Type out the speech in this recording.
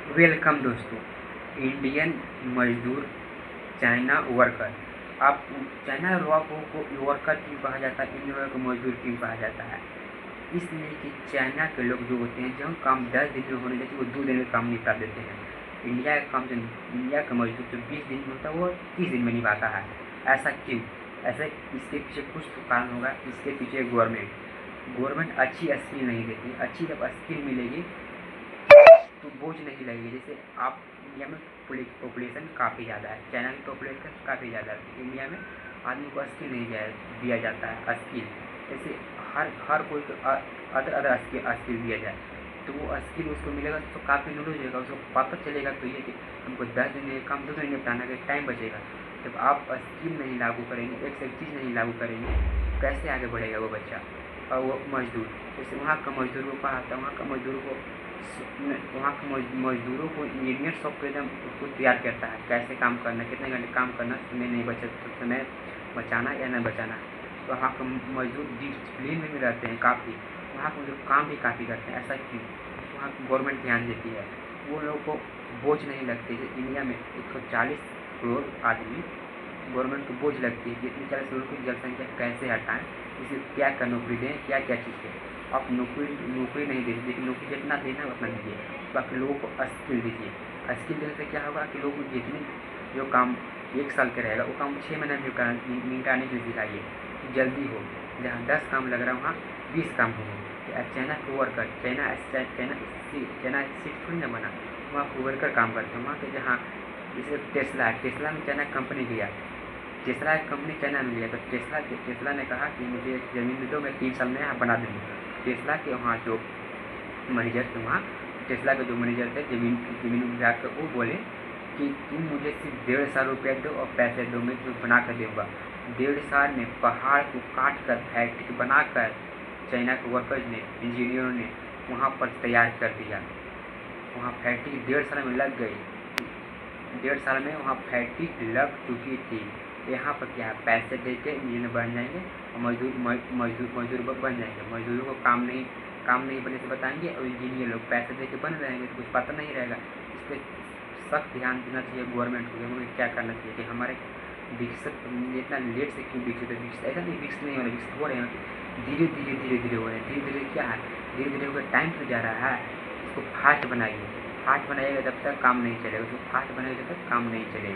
Welcome दोस्तों। Indian मजदूर China worker. आप चाइना वर्कर क्यों कहा जाता है, इंडियन को मजदूर क्यों कहा जाता है? इसलिए कि चाइना के लोग जो होते हैं, जो काम 10 दिन में होने चाहिए वो 2 दिन में काम निपटा देते हैं। इंडिया का मजदूर जो 20 दिन में होता है वो 30 दिन में निभाता है। ऐसा क्यों? ऐसे इसके पीछे कुछ तो कारण होगा। इसके पीछे गवर्नमेंट अच्छी स्किल नहीं देती। अच्छी जब स्किल मिलेगी तो बोझ नहीं लगेगी। जैसे आप इंडिया में पॉपुलेशन काफ़ी ज़्यादा है, चाइना की पॉपुलेशन काफ़ी ज़्यादा है। इंडिया में आदमी को स्किल नहीं दिया जाता है। स्किल जैसे हर कोई को अदर स्किल दिया जाए तो वो स्किल उसको मिलेगा तो काफ़ी नॉलेज होगा, उसको पता चलेगा तो ये कि हमको 10 दिन में काम 2 दिन निपटाना का टाइम बचेगा। जब आप स्किल नहीं लागू करेंगे, एक से एक चीज़ नहीं लागू करेंगे, कैसे आगे बढ़ेगा वो बच्चा और वो मजदूर? जैसे वहाँ का मजदूर को कहा था, वहाँ के मजदूरों को इंजीनियर सॉफ्टवेयर उसको तैयार करता है, कैसे काम करना, कितने घंटे काम करना, समय नहीं समय बचाना या नहीं बचाना। तो वहाँ के मजदूर डिसिप्लिन में भी रहते हैं काफ़ी, वहाँ के मजदूर काम भी काफ़ी करते हैं। ऐसा क्यों? वहाँ गवर्नमेंट ध्यान देती है, वो लोगों को बोझ नहीं लगती। जैसे इंडिया में 140 करोड़ आदमी, गवर्नमेंट को बोझ लगती है कि इतनी 40 करोड़ की जनसंख्या कैसे हटाएं, इसे क्या क्या नौकरी दें, क्या क्या चीज़ दें। आप नौकरी नहीं दीजिए, लेकिन नौकरी जितना देना है उतना दीजिए। बाकी लोगों को स्किल दीजिए। स्किल देने से क्या होगा कि लोग जितने जो काम 1 साल का रहेगा वो काम 6 महीने में निपटाने की सिखाइए, जल्दी हो। जहाँ 10 काम लग रहा है वहाँ 20 काम हो। चाइना को वर्कर, चाइना सीट थोड़ी ना बना, वहाँ को वर्कर काम करते हैं। वहाँ के जहाँ जैसे टेस्ला में चाइना कंपनी गया, टेस्ला कंपनी चाइना में गया तो टेस्ला ने कहा कि मुझे ज़मीन दे दो, मैं 3 साल में यहाँ बना दूँगी। टेस्ला के वहाँ जो मैनेजर थे, वहाँ टेस्ला के जो मैनेजर थे ज़मीन विभाग के, वो बोले कि तुम मुझे सिर्फ 1.5 साल रुपया दो और पैसे दो, मैं तुम्हें बना कर दूँगा। 1.5 साल में पहाड़ को काट कर फैक्ट्री बनाकर चाइना के वर्कर्स ने, इंजीनियरों ने वहाँ पर तैयार कर दिया। वहाँ फैक्ट्री 1.5 साल में लग गई। 1.5 साल में वहाँ फैक्ट्री लग चुकी थी। यहाँ पर क्या है, पैसे दे के इंजीनियर बन जाएंगे और मजदूर बन जाएंगे। मजदूरों को काम नहीं बनने से बताएंगे और इंजीनियर लोग पैसे दे के बन रहेंगे तो कुछ पता नहीं रहेगा। इस पर सख्त ध्यान देना चाहिए गवर्नमेंट को। हमें क्या करना चाहिए कि हमारे विकसित इतना लेट से क्यों विकसित है? ऐसा नहीं विकसित नहीं हो रहा, विकसित हो रहे हैं, धीरे धीरे हो रहे हैं। धीरे धीरे क्या है, धीरे धीरे होकर टाइम तो जा रहा है। इसको फास्ट बनाइएगा, जब तक काम नहीं चलेगा। उसको फास्ट बनाइए, जब तक काम नहीं चलेगा।